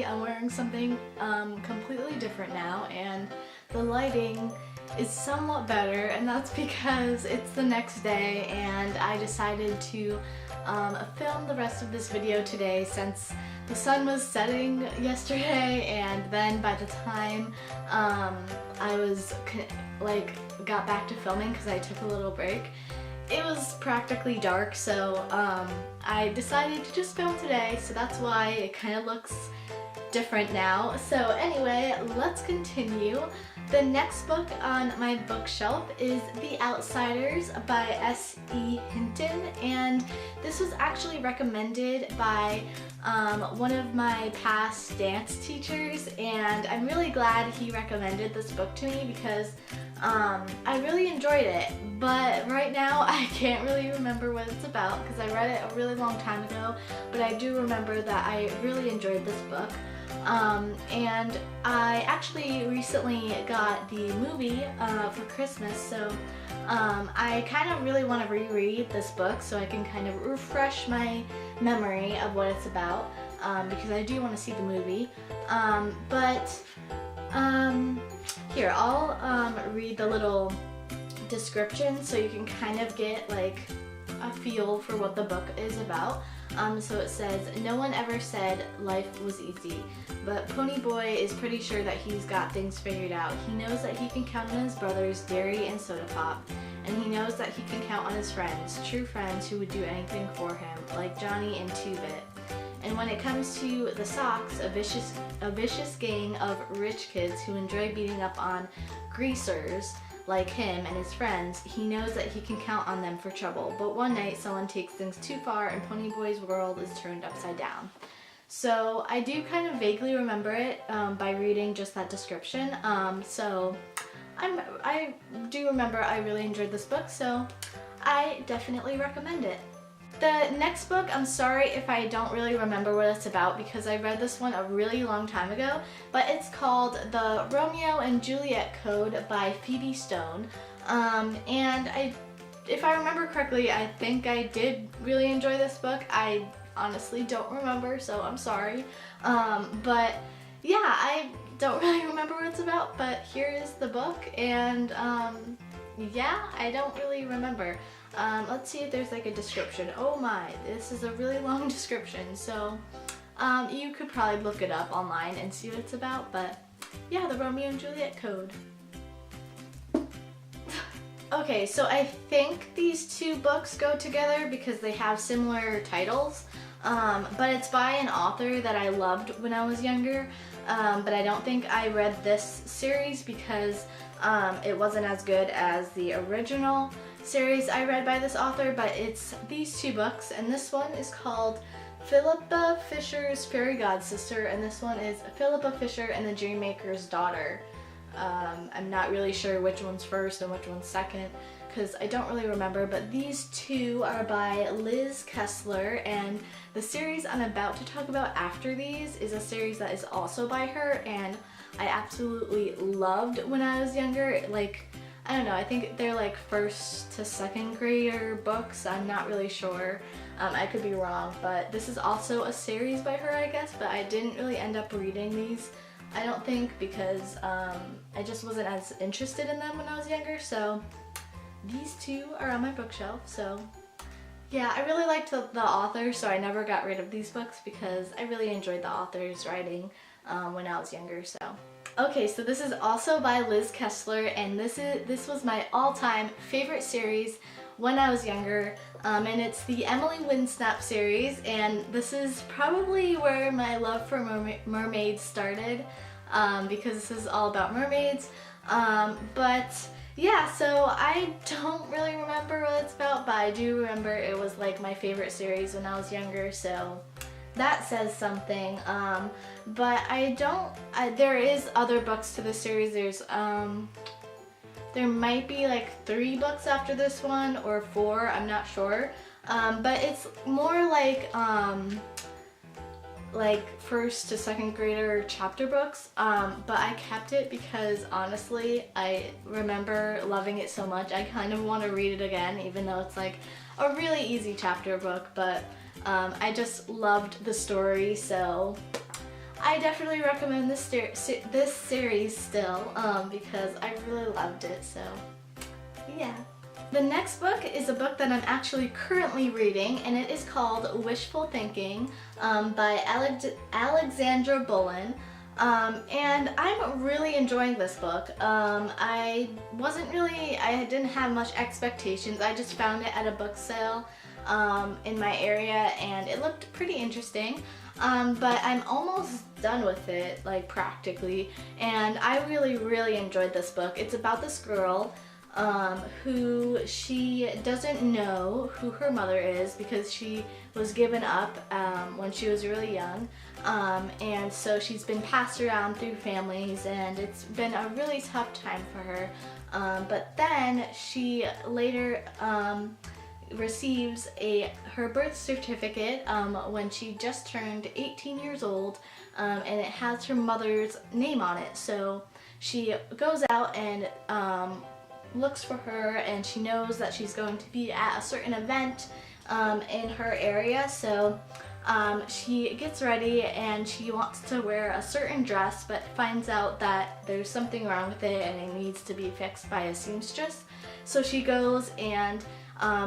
I'm wearing something completely different now, and the lighting is somewhat better, and that's because it's the next day and I decided to film the rest of this video today since the sun was setting yesterday, and then by the time I was got back to filming because I took a little break, it was practically dark, so I decided to just film today, so that's why it kind of looks different now. So anyway, let's continue. The next book on my bookshelf is The Outsiders by S.E. Hinton, and this was actually recommended by one of my past dance teachers, and I'm really glad he recommended this book to me because I really enjoyed it, but right now I can't really remember what it's about because I read it a really long time ago, but I do remember that I really enjoyed this book. And I actually recently got the movie for Christmas, so I kind of really want to reread this book so I can kind of refresh my memory of what it's about, because I do want to see the movie. Here, I'll read the little description so you can kind of get like a feel for what the book is about. So it says, no one ever said life was easy, but Pony Boy is pretty sure that he's got things figured out. He knows that he can count on his brothers, Dairy and Soda Pop, and he knows that he can count on his friends, true friends who would do anything for him, like Johnny and Two-Bit. And when it comes to the Sox, a vicious gang of rich kids who enjoy beating up on greasers like him and his friends, he knows that he can count on them for trouble. But one night someone takes things too far and Pony Boy's world is turned upside down. So I do kind of vaguely remember it by reading just that description. So I do remember I really enjoyed this book, so I definitely recommend it. The next book, I'm sorry if I don't really remember what it's about because I read this one a really long time ago, but it's called The Romeo and Juliet Code by Phoebe Stone. And if I remember correctly, I think I did really enjoy this book. I honestly don't remember, so I'm sorry. But yeah, I don't really remember what it's about, but here is the book, and yeah, I don't really remember. Let's see if there's like a description. Oh my, this is a really long description, so you could probably look it up online and see what it's about, but yeah, the Romeo and Juliet Code. Okay, so I think these two books go together because they have similar titles, but it's by an author that I loved when I was younger, but I don't think I read this series because it wasn't as good as the original series I read by this author, but it's these two books, and this one is called Philippa Fisher's Fairy God Sister, and this one is Philippa Fisher and the Dreammaker's Daughter. I'm not really sure which one's first and which one's second because I don't really remember, but these two are by Liz Kessler, and the series I'm about to talk about after these is a series that is also by her, and I absolutely loved when I was younger. Like, I don't know, I think they're like first to second grader books, I'm not really sure. I could be wrong, but this is also a series by her, I guess, but I didn't really end up reading these, I don't think, because I just wasn't as interested in them when I was younger, so these two are on my bookshelf, so yeah, I really liked the author, so I never got rid of these books because I really enjoyed the author's writing when I was younger, so. Okay, so this is also by Liz Kessler, and this was my all-time favorite series when I was younger, and it's the Emily Winsnap series, and this is probably where my love for mermaids started, because this is all about mermaids, but yeah, so I don't really remember what it's about, but I do remember it was like my favorite series when I was younger, so that says something. But there is other books to this series. There might be like 3 books after this one or 4, I'm not sure. But it's more like first to second grader chapter books, but I kept it because honestly I remember loving it so much. I kind of want to read it again, even though it's like a really easy chapter book, but I just loved the story, so I definitely recommend this series still because I really loved it, so yeah. The next book is a book that I'm actually currently reading, and it is called Wishful Thinking by Alexandra Bullen. And I'm really enjoying this book. I didn't have much expectations. I just found it at a book sale in my area, and it looked pretty interesting. But I'm almost done with it, like practically, and I really enjoyed this book. It's about this girl who she doesn't know who her mother is because she was given up when she was really young, and so she's been passed around through families, and it's been a really tough time for her, but then she later receives her birth certificate when she just turned 18 years old, and it has her mother's name on it. So she goes out and looks for her, and she knows that she's going to be at a certain event in her area, so she gets ready and she wants to wear a certain dress, but finds out that there's something wrong with it and it needs to be fixed by a seamstress. So she goes and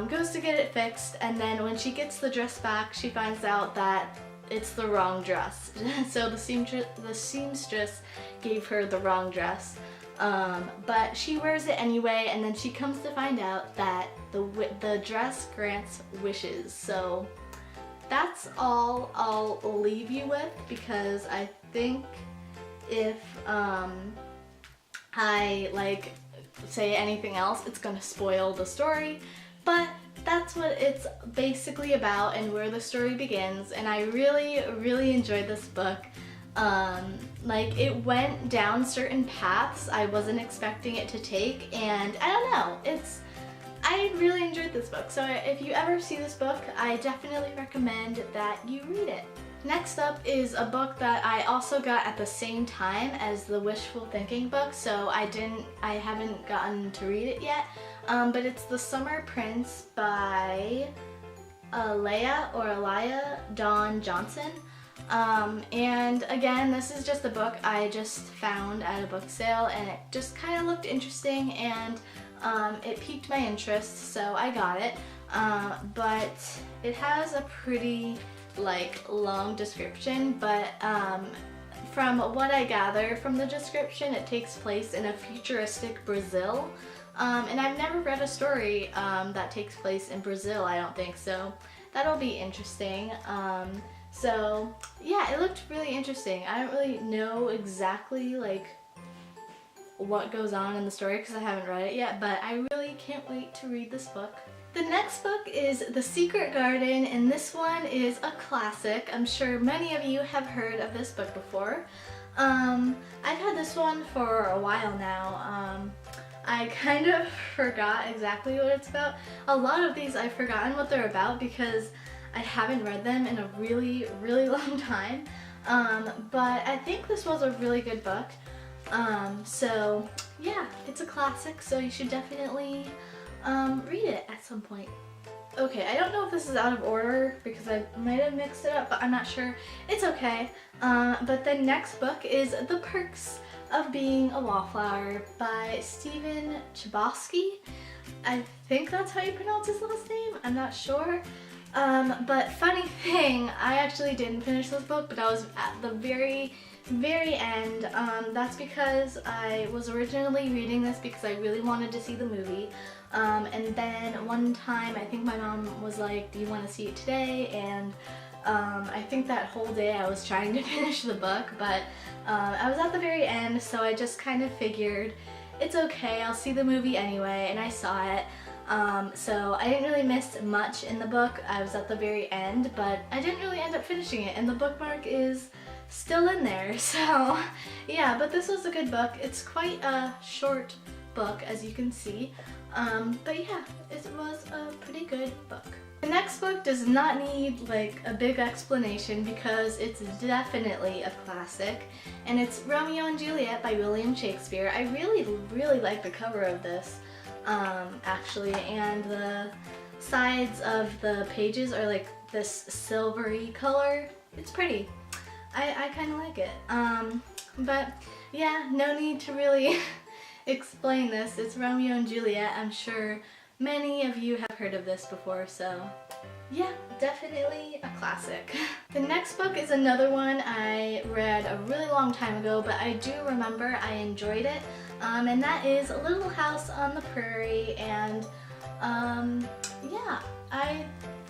goes to get it fixed, and then when she gets the dress back, she finds out that it's the wrong dress. So the seamstress gave her the wrong dress. But she wears it anyway, and then she comes to find out that the dress grants wishes. So that's all I'll leave you with, because I think if I say anything else, it's gonna spoil the story. But that's what it's basically about and where the story begins, and I really enjoyed this book. It went down certain paths I wasn't expecting it to take, and I don't know, I really enjoyed this book. So if you ever see this book, I definitely recommend that you read it. Next up is a book that I also got at the same time as the Wishful Thinking book, so I haven't gotten to read it yet, but it's The Summer Prince by Elia Dawn Johnson. And again, this is just a book I just found at a book sale, and it just kind of looked interesting, and it piqued my interest, so I got it. But it has a pretty long description, but from what I gather from the description, it takes place in a futuristic Brazil, and I've never read a story that takes place in Brazil, I don't think, so that'll be interesting. So yeah, it looked really interesting. I don't really know exactly what goes on in the story because I haven't read it yet, but I really can't wait to read this book. The next book is The Secret Garden, and this one is a classic. I'm sure many of you have heard of this book before. I've had this one for a while now. I kind of forgot exactly what it's about. A lot of these I've forgotten what they're about because I haven't read them in a really long time, but I think this was a really good book. So yeah, it's a classic, so you should definitely read it at some point. Okay, I don't know if this is out of order because I might have mixed it up, but I'm not sure. It's okay. But the next book is The Perks of Being a Wallflower by Stephen Chbosky. I think that's how you pronounce his last name. I'm not sure. But funny thing, I actually didn't finish this book, but I was at the very end. That's because I was originally reading this because I really wanted to see the movie. And then one time, I think my mom was like, do you want to see it today? And I think that whole day I was trying to finish the book, but I was at the very end, so I just kind of figured, it's okay, I'll see the movie anyway, and I saw it. So I didn't really miss much in the book. I was at the very end, but I didn't really end up finishing it, and the bookmark is still in there. So yeah, but this was a good book. It's quite a short book, as you can see. But yeah, it was a pretty good book. The next book does not need a big explanation because it's definitely a classic, and it's Romeo and Juliet by William Shakespeare. I really like the cover of this. Actually, and the sides of the pages are this silvery color. It's pretty. I kind of like it. But yeah, no need to really explain this. It's Romeo and Juliet. I'm sure many of you have heard of this before, so yeah, definitely a classic. The next book is another one I read a really long time ago, but I do remember I enjoyed it, and that is A Little House on the Prairie, and yeah,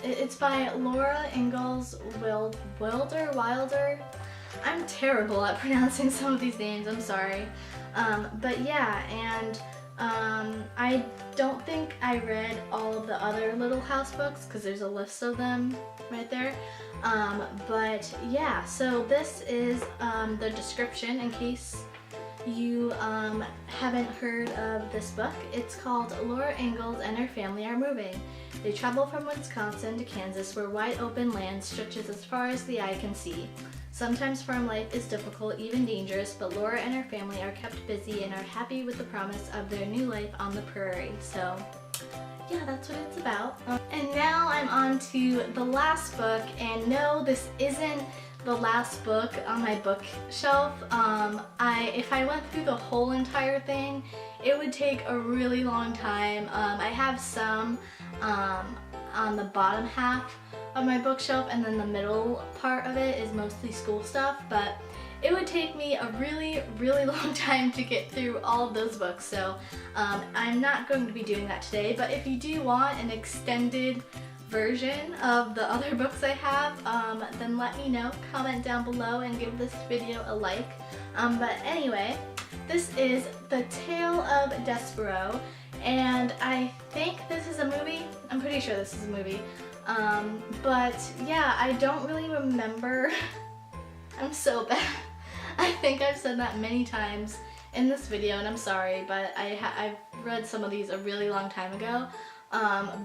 it's by Laura Ingalls Wilder. I'm terrible at pronouncing some of these names, I'm sorry. But yeah, and I don't think I read all of the other Little House books because there's a list of them right there. But yeah, so this is the description in case you haven't heard of this book. It's called Laura Ingalls and Her Family Are Moving. They travel from Wisconsin to Kansas, where wide open land stretches as far as the eye can see. Sometimes farm life is difficult, even dangerous, but Laura and her family are kept busy and are happy with the promise of their new life on the prairie. So yeah, that's what it's about. And now I'm on to the last book, and no, this isn't the last book on my bookshelf. If I went through the whole entire thing, it would take a really long time. I have some on the bottom half of my bookshelf, and then the middle part of it is mostly school stuff, but it would take me a really long time to get through all of those books, so I'm not going to be doing that today. But if you do want an extended version of the other books I have, then let me know, comment down below, and give this video a like. But anyway, this is The Tale of Despero, and I think this is a movie. I'm pretty sure this is a movie. But yeah, I don't really remember. I'm so bad. I think I've said that many times in this video, and I'm sorry, but I've read some of these a really long time ago.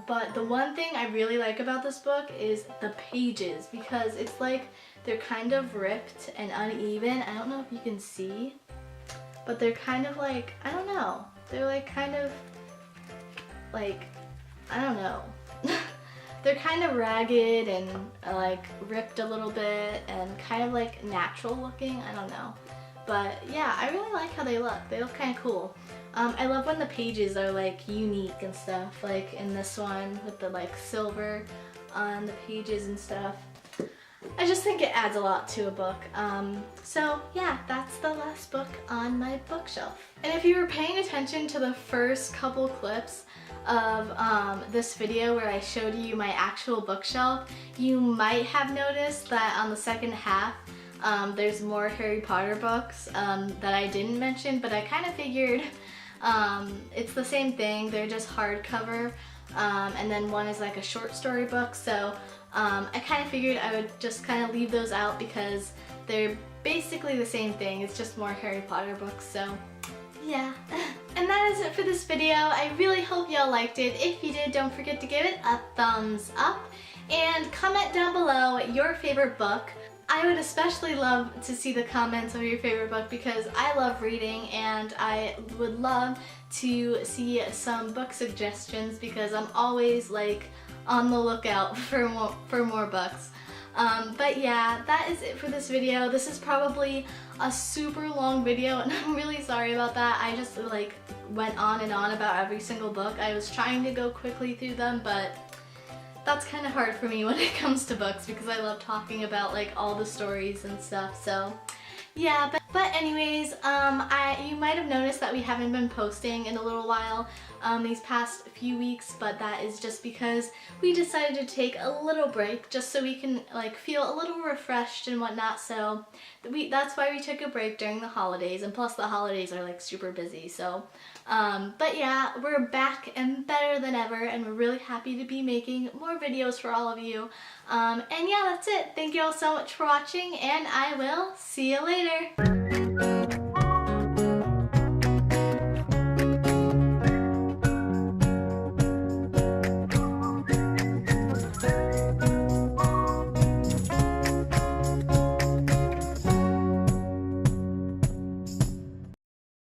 But the one thing I really like about this book is the pages, because it's like they're kind of ripped and uneven. I don't know if you can see, but they're kind of like, I don't know, they're like kind of like, I don't know. They're kind of ragged and like ripped a little bit and kind of like natural looking, I don't know. But yeah, I really like how they look. They look kind of cool. I love when the pages are like unique and stuff, like in this one with the like silver on the pages and stuff. I just think it adds a lot to a book. So yeah, that's the last book on my bookshelf. And if you were paying attention to the first couple clips of this video where I showed you my actual bookshelf, you might have noticed that on the second half there's more Harry Potter books that I didn't mention, but I kind of figured it's the same thing. They're just hardcover, and then one is like a short story book, so I kind of figured I would just kind of leave those out because they're basically the same thing. It's just more Harry Potter books, so yeah. And that is it for this video. I really hope y'all liked it. If you did, don't forget to give it a thumbs up and comment down below your favorite book. I would especially love to see the comments of your favorite book because I love reading, and I would love to see some book suggestions because I'm always like on the lookout for more books. But yeah, that is it for this video. This is probably a super long video, and I'm really sorry about that. I just like went on and on about every single book. I was trying to go quickly through them, but that's kind of hard for me when it comes to books because I love talking about like all the stories and stuff. So yeah, but anyways, you might have noticed that we haven't been posting in a little while these past few weeks, but that is just because we decided to take a little break just so we can like feel a little refreshed and whatnot. So that's why we took a break during the holidays, and plus the holidays are like super busy. So but yeah, we're back and better than ever, and we're really happy to be making more videos for all of you. And yeah, that's it. Thank you all so much for watching, and I will see you later.